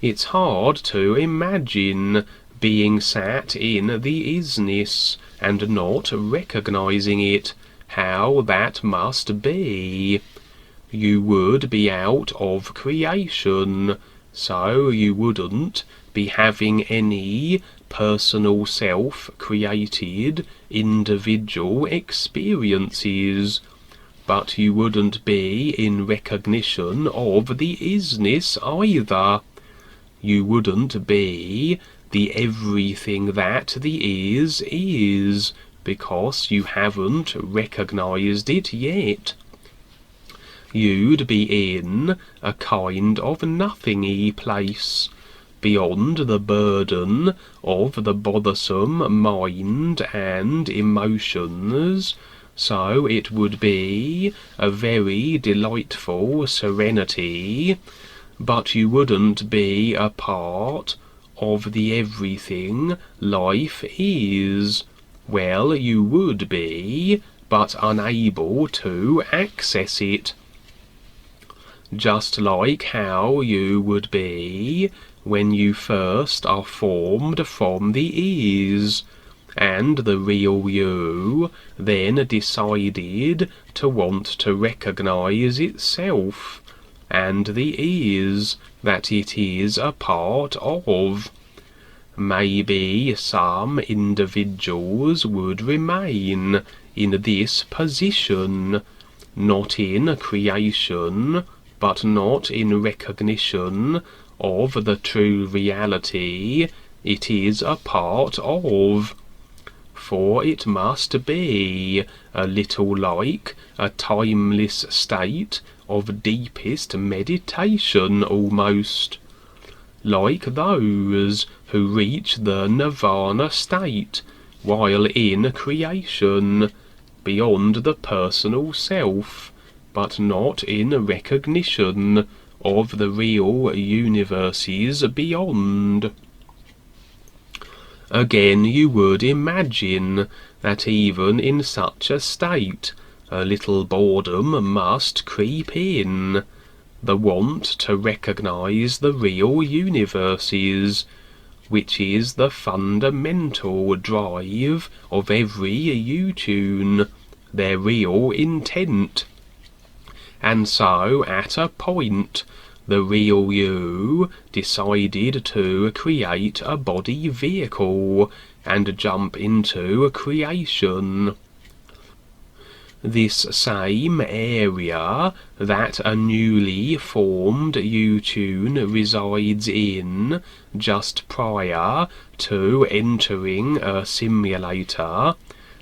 It's hard to imagine being sat in the isness and not recognizing it. How that must be. You would be out of creation, so you wouldn't be having any personal self-created individual experiences, but you wouldn't be in recognition of the isness either. You wouldn't be the everything that the is, because you haven't recognized it yet. You'd be in a kind of nothingy place, beyond the burden of the bothersome mind and emotions, so it would be a very delightful serenity, but you wouldn't be a part of the everything life is. Well, you would be, but unable to access it. Just like how you would be when you first are formed from the is, and the real you then decided to want to recognize itself, and the is that it is a part of. Maybe some individuals would remain in this position, not in creation, but not in recognition of the true reality it is a part of. For it must be a little like a timeless state of deepest meditation almost, like those who reach the nirvana state while in creation, beyond the personal self, but not in recognition of the real universes beyond. Again, you would imagine that even in such a state, a little boredom must creep in, the want to recognize the real universes, which is the fundamental drive of every U-tune, their real intent. And so, at a point, the real you decided to create a body vehicle and jump into creation. This same area that a newly formed U-tune resides in just prior to entering a simulator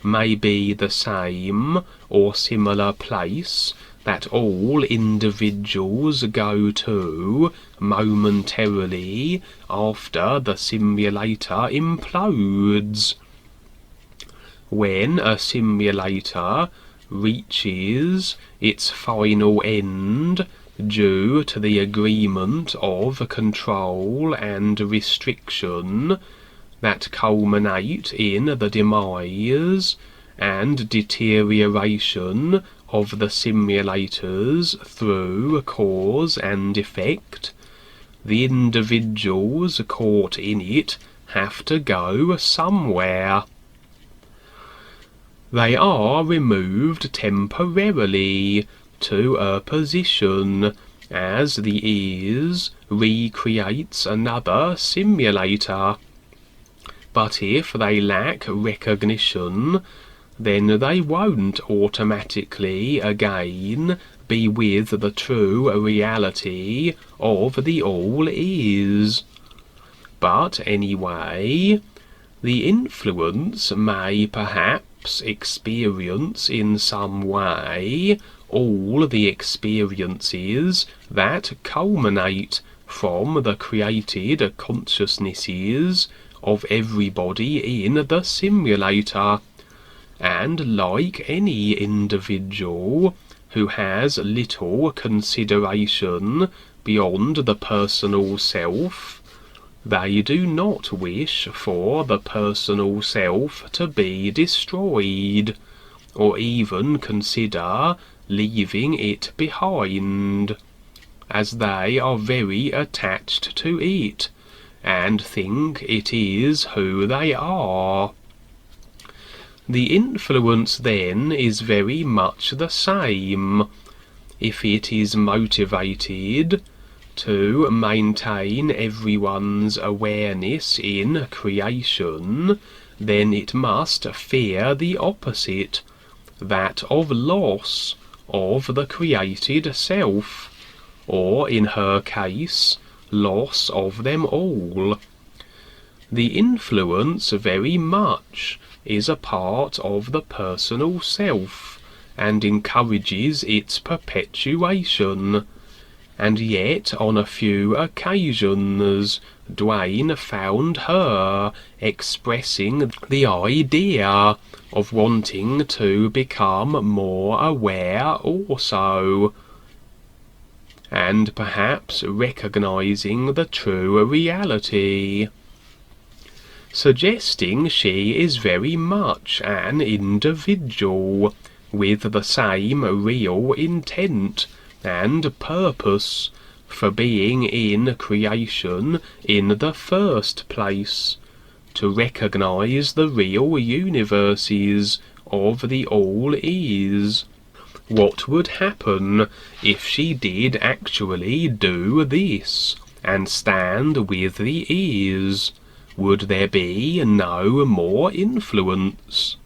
may be the same or similar place that all individuals go to momentarily after the simulator implodes. When a simulator reaches its final end due to the agreement of control and restriction that culminate in the demise and deterioration of the simulators through cause and effect, the individuals caught in it have to go somewhere. They are removed temporarily to a position as the is recreates another simulator. But if they lack recognition, then they won't automatically again be with the true reality of the all is. But anyway, the influence may perhaps experience in some way all the experiences that culminate from the created consciousnesses of everybody in the simulator. And like any individual who has little consideration beyond the personal self, they do not wish for the personal self to be destroyed, or even consider leaving it behind. as they are very attached to it, and think it is who they are. The influence then is very much the same. If it is motivated to maintain everyone's awareness in creation, then it must fear the opposite, that of loss of the created self, or in her case, loss of them all. The influence very much is a part of the personal self, and encourages its perpetuation, and yet on a few occasions Duane found her expressing the idea of wanting to become more aware also, and perhaps recognizing the true reality, suggesting she is very much an individual with the same real intent and purpose for being in creation in the first place, to recognize the real universes of the all-is. What would happen if she did actually do this, and stand with the is? Would there be no more influence?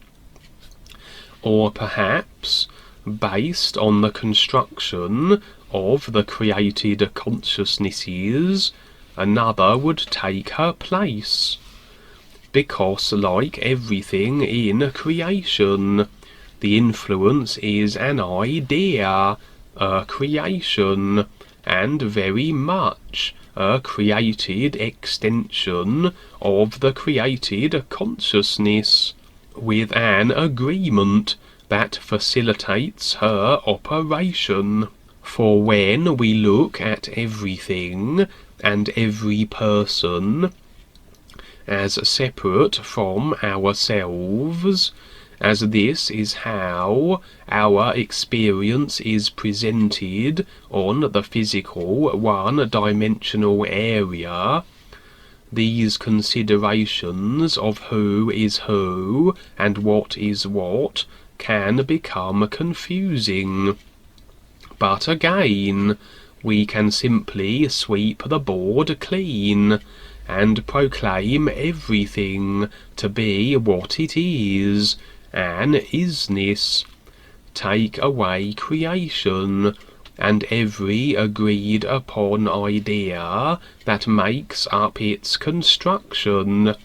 Or perhaps, based on the construction of the created consciousnesses, another would take her place, because like everything in creation, the influence is an idea, a creation, and very much a created extension of the created consciousness, with an agreement that facilitates her operation. For when we look at everything and every person as separate from ourselves, as this is how our experience is presented on the physical one-dimensional area, these considerations of who is who and what is what can become confusing. But again, we can simply sweep the board clean and proclaim everything to be what it is, an isness. Take away creation, and every agreed upon idea that makes up its construction.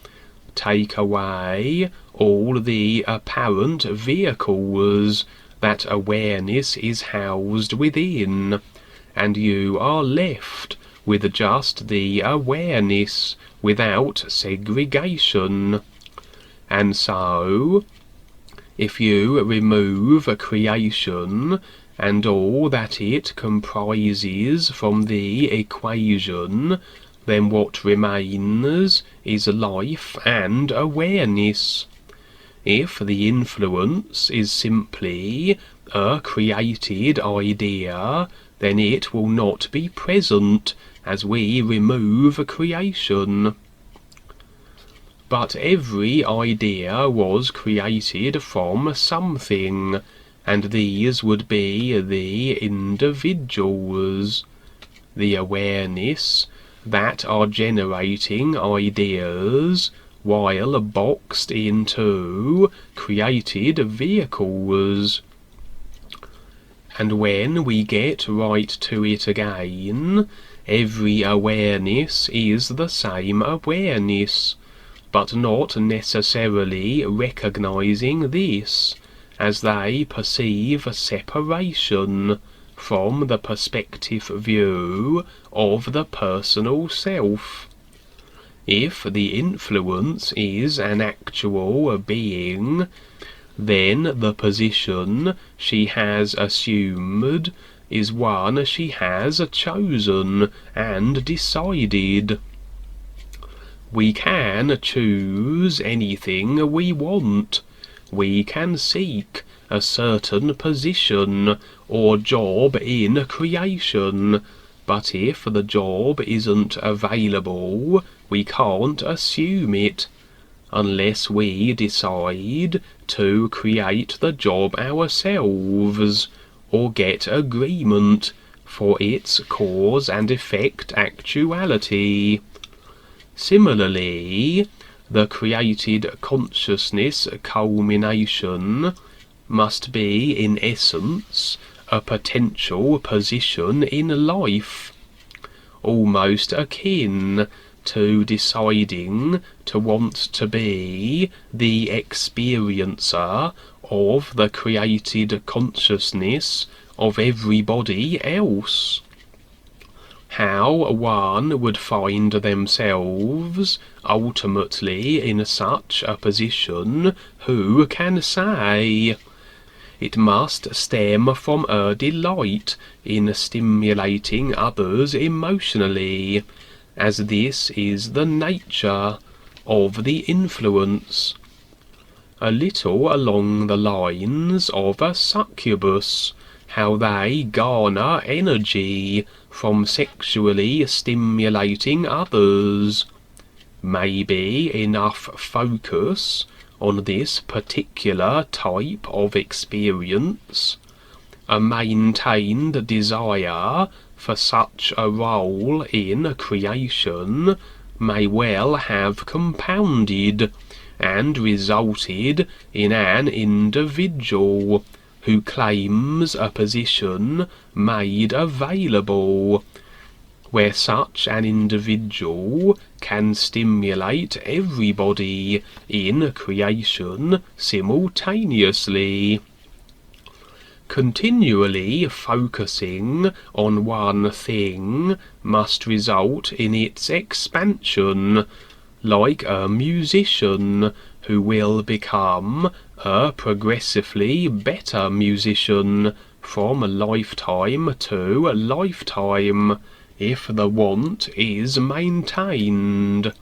Take away all the apparent vehicles that awareness is housed within, and you are left with just the awareness without segregation. And so, if you remove creation and all that it comprises from the equation, then what remains is life and awareness. If the influence is simply a created idea, then it will not be present as we remove creation. But every idea was created from something, and these would be the individuals, the awareness, that are generating ideas while boxed into created vehicles. And when we get right to it again, every awareness is the same awareness, but not necessarily recognizing this, as they perceive separation from the perspective view of the personal self. If the influence is an actual being, then the position she has assumed is one she has chosen and decided. We can choose anything we want. We can seek a certain position or job in creation, But if the job isn't available, we can't assume it, unless we decide to create the job ourselves, or get agreement for its cause and effect actuality. Similarly, the created consciousness culmination must be, in essence, a potential position in life, almost akin to deciding to want to be the experiencer of the created consciousness of everybody else. How one would find themselves ultimately in such a position, who can say? It must stem from a delight in stimulating others emotionally, as this is the nature of the influence. A little along the lines of a succubus, how they garner energy from sexually stimulating others. Maybe enough focus on this particular type of experience, a maintained desire for such a role in creation, may well have compounded and resulted in an individual who claims a position made available, where such an individual can stimulate everybody in creation simultaneously. Continually focusing on one thing must result in its expansion, like a musician who will become a progressively better musician from lifetime to lifetime, if the want is maintained.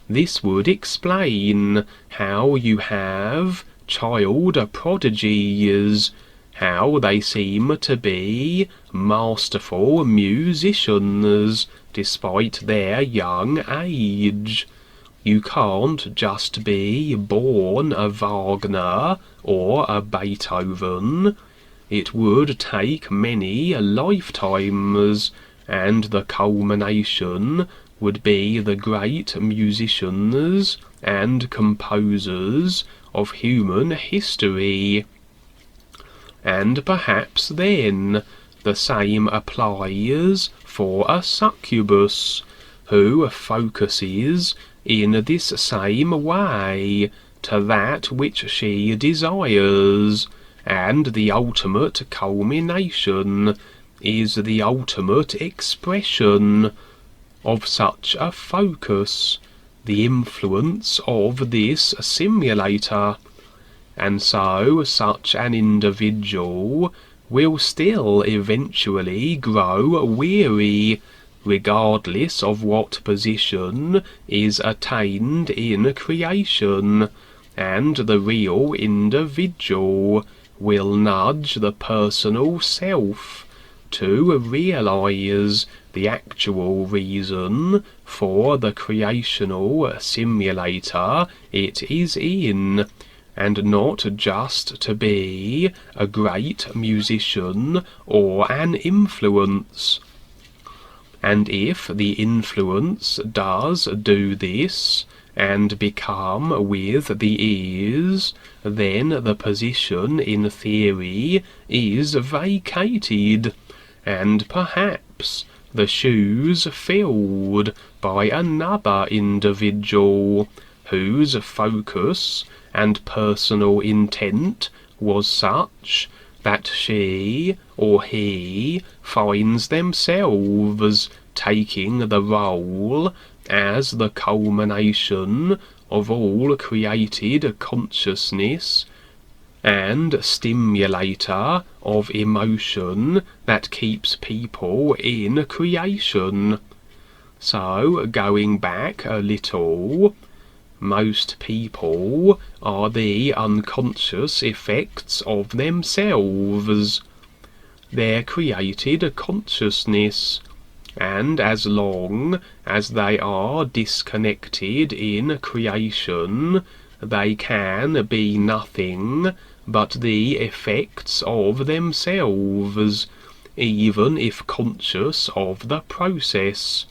This would explain how you have child prodigies, how they seem to be masterful musicians despite their young age. You can't just be born a Wagner or a Beethoven. It would take many lifetimes, and the culmination would be the great musicians and composers of human history. And perhaps then the same applies for a succubus, who focuses in this same way to that which she desires, and the ultimate culmination is the ultimate expression of such a focus, the influence of this simulator. And so such an individual will still eventually grow weary, regardless of what position is attained in creation, and the real individual will nudge the personal self to realize the actual reason for the creational simulator it is in, and not just to be a great musician or an influence. And if the influence does do this, and become with the ears, then the position in theory is vacated, and perhaps the shoes filled by another individual, whose focus and personal intent was such that she or he finds themselves taking the role as the culmination of all created consciousness and stimulator of emotion that keeps people in creation. So, going back a little, most people are the unconscious effects of themselves, their created consciousness, and as long as they are disconnected in creation, they can be nothing but the effects of themselves, even if conscious of the process.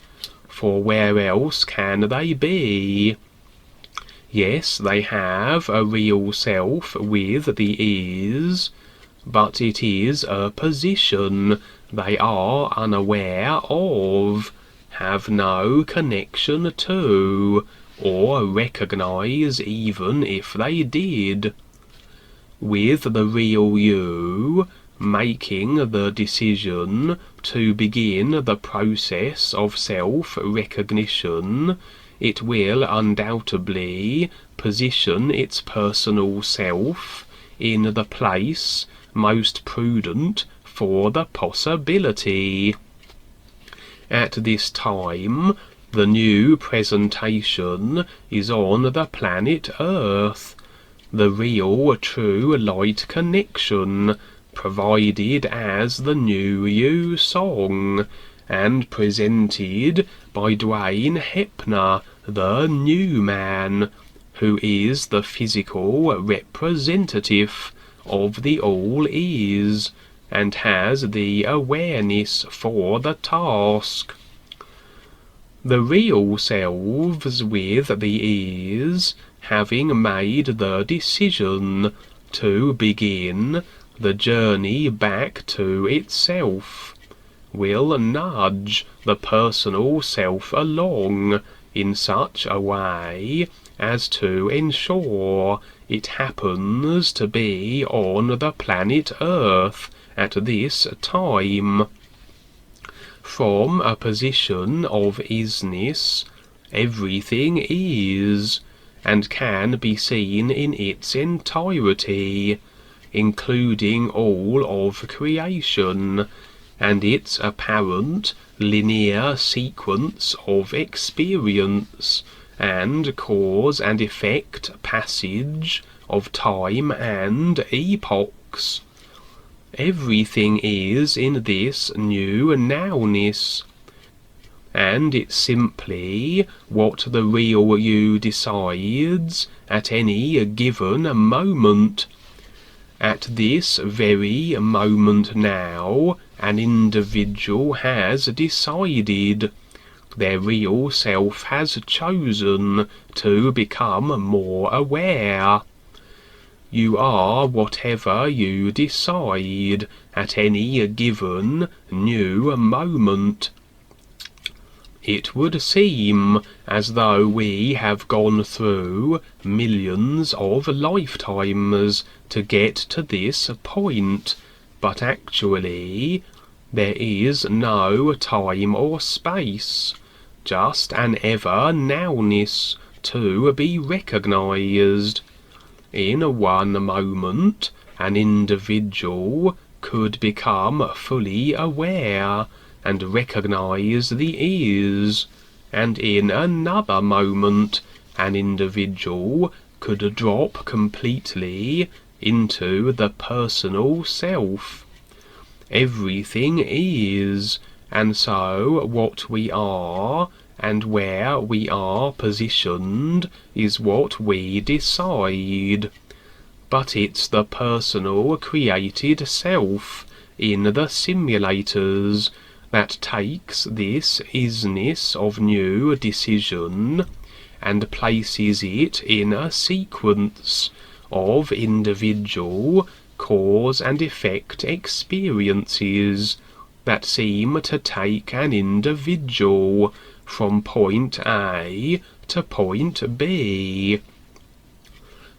For where else can they be? Yes, they have a real self with the is, but it is a position they are unaware of, have no connection to, or recognize even if they did. With the real you, making the decision to begin the process of self-recognition, it will undoubtedly position its personal self in the place most prudent for the possibility. At this time, the new presentation is on the planet Earth, the real true light connection, provided as the New You song, and presented by Duane, the new man, who is the physical representative of the All Is, and has the awareness for the task. The real selves with the is, having made the decision to begin the journey back to itself, will nudge the personal self along in such a way as to ensure it happens to be on the planet Earth at this time. From a position of isness, everything is, and can be seen in its entirety, including all of creation, and its apparent linear sequence of experience, and cause and effect passage of time and epochs. Everything is in this new nowness, and it's simply what the real you decides at any given moment. At this very moment now, an individual has decided. Their real self has chosen to become more aware. You are whatever you decide at any given new moment. It would seem as though we have gone through millions of lifetimes to get to this point, but actually there is no time or space, just an ever nowness to be recognized. In one moment, an individual could become fully aware and recognize the is, and in another moment, an individual could drop completely into the personal self. Everything is, and so what we are and where we are positioned is what we decide. But it's the personal created self in the simulators that takes this isness of new decision and places it in a sequence of individual cause and effect experiences that seem to take an individual from point A to point B.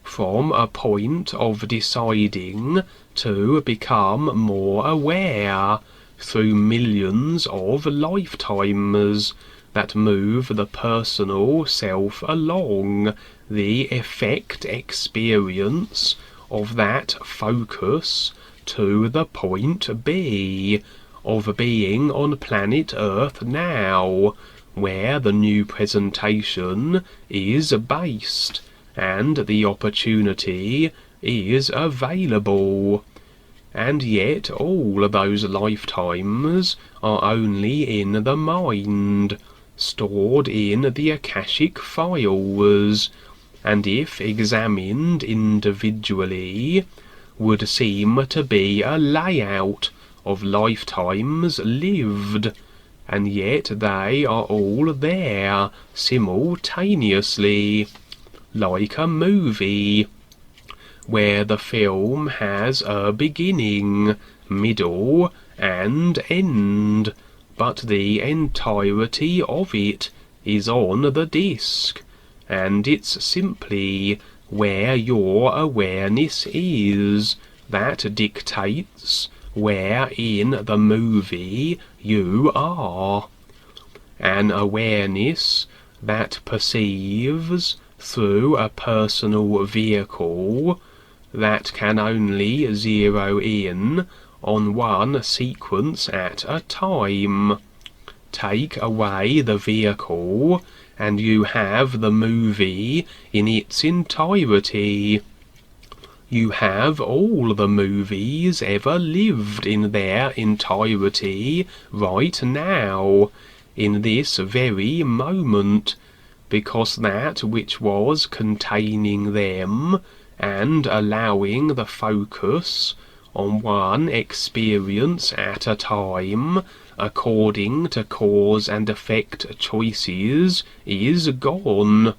From a point of deciding to become more aware through millions of lifetimes that move the personal self along the effect experience of that focus to the point B, of being on planet Earth now, where the new presentation is based, and the opportunity is available. and yet all those lifetimes are only in the mind, stored in the Akashic files, and if examined individually, would seem to be a layout of lifetimes lived, and yet they are all there simultaneously, like a movie, where the film has a beginning, middle, and end, but the entirety of it is on the disc, and it's simply where your awareness is that dictates where in the movie you are. An awareness that perceives through a personal vehicle that can only zero in on one sequence at a time. Take away the vehicle, and you have the movie in its entirety. You have all the movies ever lived in their entirety right now, in this very moment, because that which was containing them and allowing the focus on one experience at a time, according to cause and effect choices, is gone.